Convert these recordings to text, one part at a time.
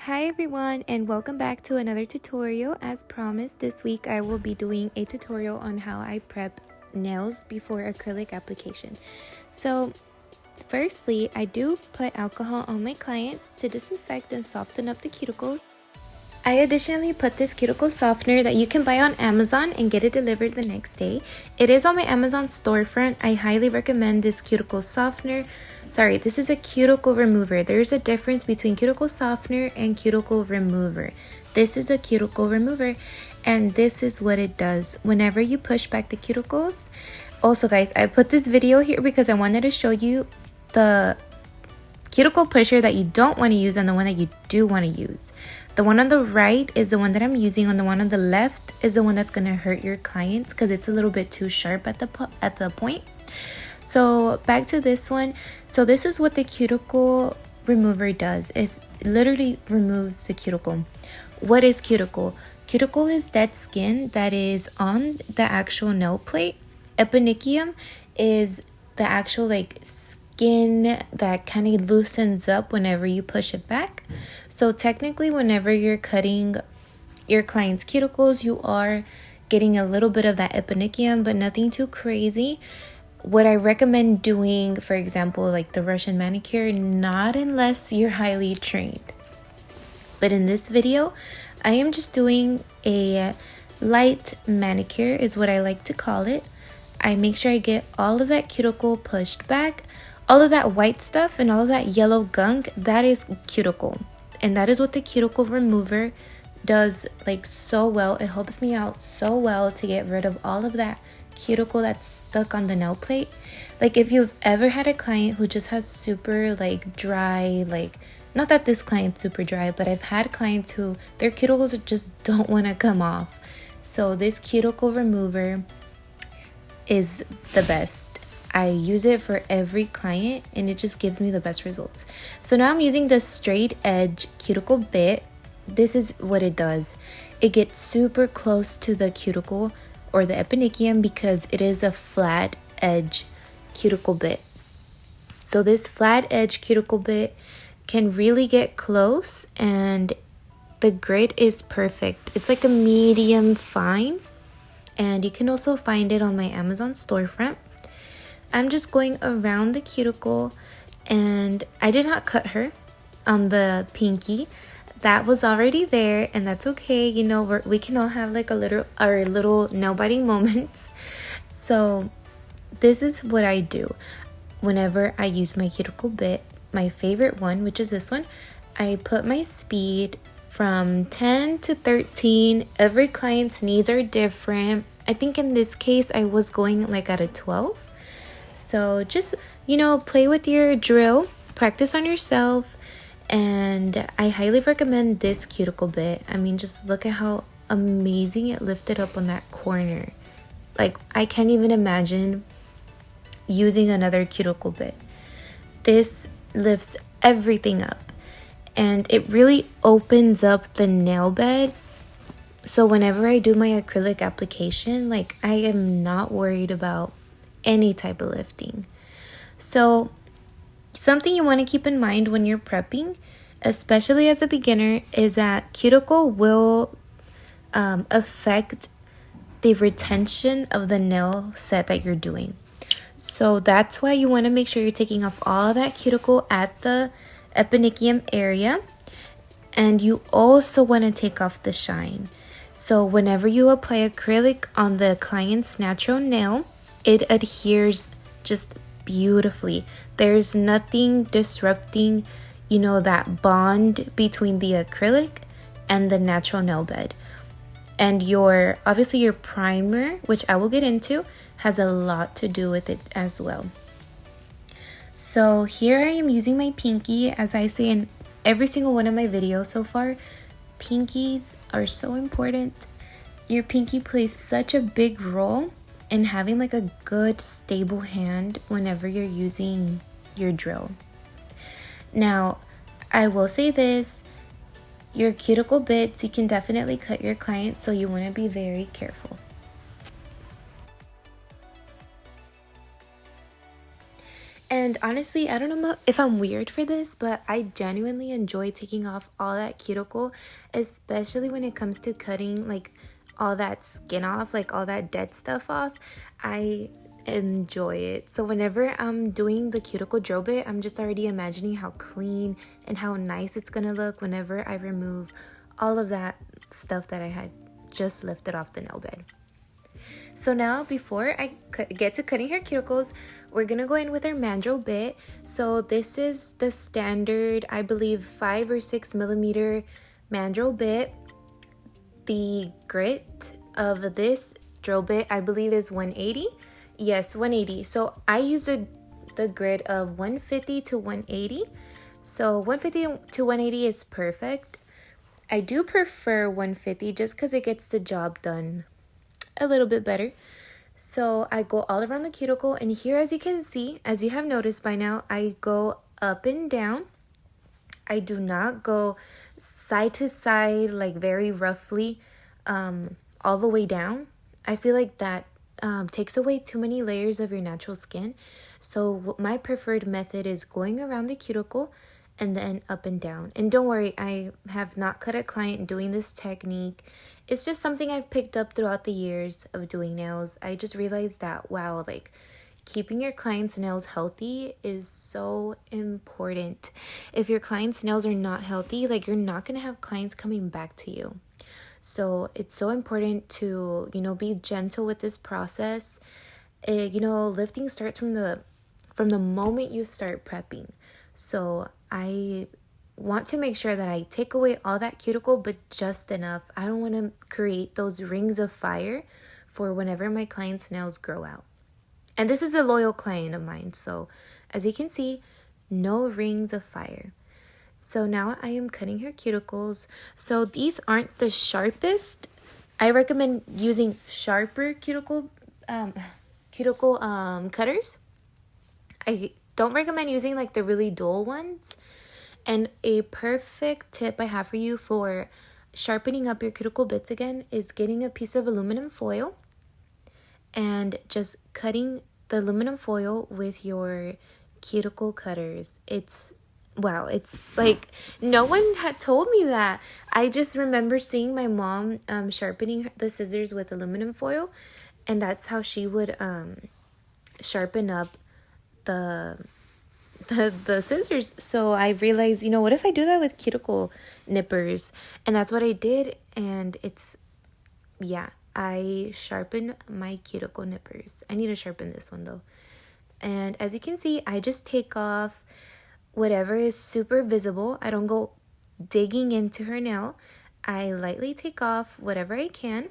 Hi everyone, and welcome back to another tutorial. As promised, this week I will be doing a tutorial on how I prep nails before acrylic application. So firstly, I do put alcohol on my clients to disinfect and soften up the cuticles. I additionally put this cuticle softener that you can buy on Amazon and get it delivered the next day. It is on my Amazon storefront. I highly recommend this cuticle softener. Sorry, this is a cuticle remover. There's a difference between cuticle softener and cuticle remover. This is a cuticle remover, and this is what it does. Whenever you push back the cuticles, also guys, I put this video here because I wanted to show you the cuticle pusher that you don't want to use and the one that you do want to use. The one on the right is the one that I'm using, and the one on the left is the one that's going to hurt your clients because it's a little bit too sharp at the point. So back to this one. So this is what the cuticle remover does. It literally removes the cuticle. What is cuticle? Cuticle is dead skin that is on the actual nail plate. Eponychium is the actual skin that kind of loosens up whenever you push it back. So technically, whenever you're cutting your client's cuticles, you are getting a little bit of that eponychium, but nothing too crazy. What I recommend doing, for example, like the Russian manicure, not unless you're highly trained. But in this video, I am just doing a light manicure is what I like to call it. I make sure I get all of that cuticle pushed back. All of that white stuff and all of that yellow gunk, that is cuticle. And that is what the cuticle remover does so well. It helps me out so well to get rid of all of that cuticle that's stuck on the nail plate. If you've ever had a client who just has super dry, not that this client's super dry, but I've had clients who their cuticles just don't want to come off. So this cuticle remover is the best. I use it for every client and it just gives me the best results. So now I'm using the straight edge cuticle bit. This is what it does. It gets super close to the cuticle or the eponychium because it is a flat edge cuticle bit. So this flat edge cuticle bit can really get close and the grit is perfect. It's like a medium fine, and you can also find it on my Amazon storefront. I'm just going around the cuticle, and I did not cut her on the pinky. That was already there, and that's okay. You know, we can all have our little nail biting moments. So this is what I do whenever I use my cuticle bit. My favorite one, which is this one, I put my speed from 10 to 13. Every client's needs are different. I think in this case I was going at a 12. So just, play with your drill, practice on yourself, and I highly recommend this cuticle bit. I mean, just look at how amazing it lifted up on that corner. I can't even imagine using another cuticle bit. This lifts everything up, and it really opens up the nail bed. So whenever I do my acrylic application, I am not worried about any type of lifting. So something you want to keep in mind when you're prepping, especially as a beginner, is that cuticle will affect the retention of the nail set that you're doing. So that's why you want to make sure you're taking off all that cuticle at the eponychium area, and you also want to take off the shine. So whenever you apply acrylic on the client's natural nail, it adheres just beautifully. There's nothing disrupting, that bond between the acrylic and the natural nail bed. And obviously your primer, which I will get into, has a lot to do with it as well. So here I am using my pinky. As I say in every single one of my videos so far, pinkies are so important. Your pinky plays such a big role in having a good stable hand whenever you're using your drill. Now, I will say this, your cuticle bits, you can definitely cut your client, so you want to be very careful. And honestly, I don't know if I'm weird for this, but I genuinely enjoy taking off all that cuticle, especially when it comes to cutting like all that skin off, like all that dead stuff off. I enjoy it. So whenever I'm doing the cuticle drill bit, I'm just already imagining how clean and how nice it's gonna look whenever I remove all of that stuff that I had just lifted off the nail bed. So now, before I get to cutting her cuticles, we're gonna go in with our mandrel bit. So this is the standard, I believe, 5 or 6 millimeter mandrel bit. The grit of this drill bit, I believe, is 180. Yes, 180. So I use the grit of 150 to 180. So 150 to 180 is perfect. I do prefer 150 just because it gets the job done a little bit better. So I go all around the cuticle, and here, as you can see, as you have noticed by now, I go up and down. I do not go side to side, like very roughly, all the way down. I feel like that takes away too many layers of your natural skin. So my preferred method is going around the cuticle and then up and down. And don't worry, I have not cut a client doing this technique. It's just something I've picked up throughout the years of doing nails. I just realized that, wow, like keeping your client's nails healthy is so important. If your client's nails are not healthy, like you're not going to have clients coming back to you. So it's so important to, be gentle with this process. Lifting starts from the moment you start prepping. So I want to make sure that I take away all that cuticle, but just enough. I don't want to create those rings of fire for whenever my client's nails grow out. And this is a loyal client of mine. So as you can see, no rings of fire. So now I am cutting her cuticles. So these aren't the sharpest. I recommend using sharper cuticle cutters. I don't recommend using like the really dull ones. And a perfect tip I have for you for sharpening up your cuticle bits again is getting a piece of aluminum foil and just cutting the aluminum foil with your cuticle cutters. It's like no one had told me that. I just remember seeing my mom sharpening the scissors with aluminum foil, and that's how she would sharpen up the scissors. So I realized, what if I do that with cuticle nippers? And that's what I did. And I sharpen my cuticle nippers. I need to sharpen this one though. And as you can see, I just take off whatever is super visible. I don't go digging into her nail. I lightly take off whatever I can.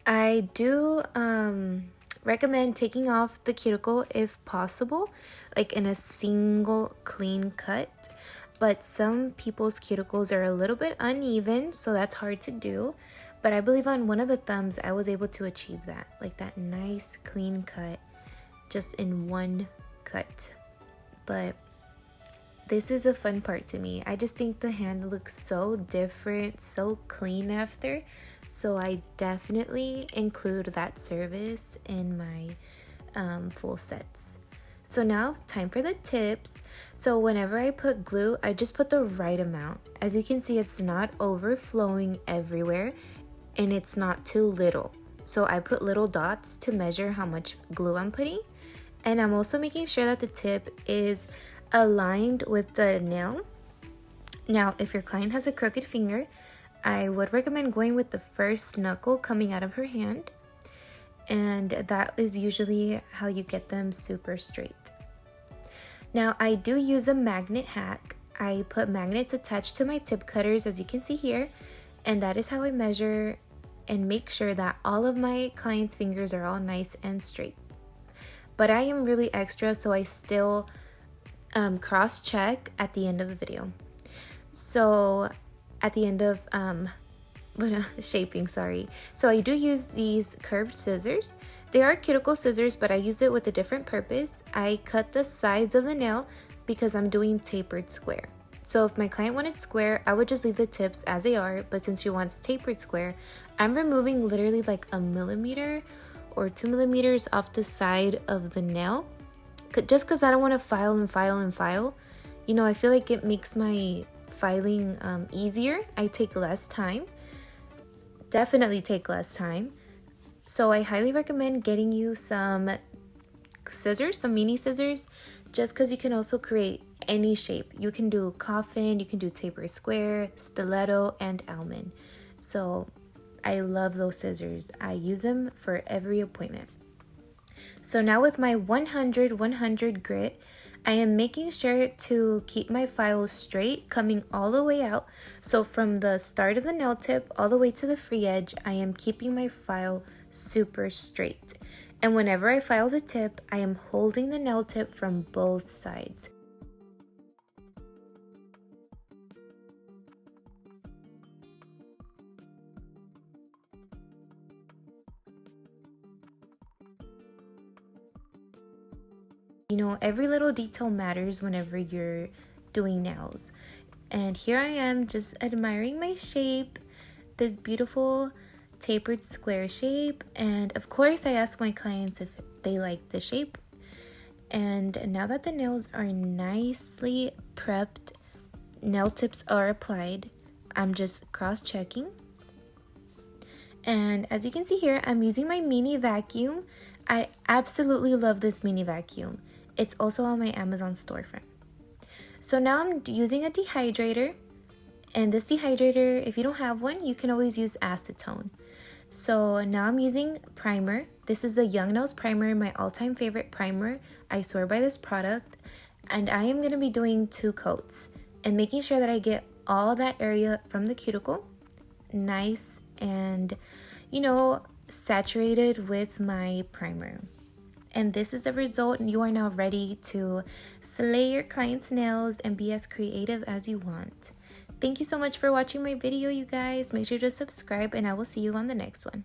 I do recommend taking off the cuticle if possible, like in a single clean cut. But some people's cuticles are a little bit uneven, so that's hard to do. But I believe on one of the thumbs, I was able to achieve that, like that nice clean cut, just in one cut. But this is the fun part to me. I just think the hand looks so different, so clean after. So I definitely include that service in my full sets. So now, time for the tips. So whenever I put glue, I just put the right amount. As you can see, it's not overflowing everywhere and it's not too little. So I put little dots to measure how much glue I'm putting. And I'm also making sure that the tip is aligned with the nail. Now, if your client has a crooked finger, I would recommend going with the first knuckle coming out of her hand. And that is usually how you get them super straight. Now, I do use a magnet hack. I put magnets attached to my tip cutters, as you can see here. And that is how I measure and make sure that all of my clients' fingers are all nice and straight. But I am really extra, so I still cross-check at the end of the video. So at the end of shaping, sorry. So I do use these curved scissors. They are cuticle scissors, but I use it with a different purpose. I cut the sides of the nail because I'm doing tapered square. So if my client wanted square, I would just leave the tips as they are, but since she wants tapered square, I'm removing literally like 1 millimeter or 2 millimeters off the side of the nail, just because I don't want to file and file and file. You know, I feel like it makes my filing easier. I take less time, definitely take less time. So I highly recommend getting you some scissors, some mini scissors, just because you can also create any shape. You can do coffin, you can do taper square, stiletto, and almond. So I love those scissors. I use them for every appointment. So now with my 100 grit, I am making sure to keep my files straight, coming all the way out. So from the start of the nail tip all the way to the free edge, I am keeping my file super straight. And whenever I file the tip, I am holding the nail tip from both sides. You know, every little detail matters whenever you're doing nails. And here I am just admiring my shape, this beautiful tapered square shape. And of course I ask my clients if they like the shape. And now that the nails are nicely prepped, nail tips are applied, I'm just cross-checking. And as you can see here, I'm using my mini vacuum. I absolutely love this mini vacuum. It's also on my Amazon storefront. So now I'm using a dehydrator. And this dehydrator, if you don't have one, you can always use acetone. So now I'm using primer. This is the Young Nails primer, my all-time favorite primer. I swear by this product. And I am going to be doing 2 coats and making sure that I get all that area from the cuticle nice and, you know, saturated with my primer. And this is the result. You are now ready to slay your client's nails and be as creative as you want. Thank you so much for watching my video, you guys. Make sure to subscribe and I will see you on the next one.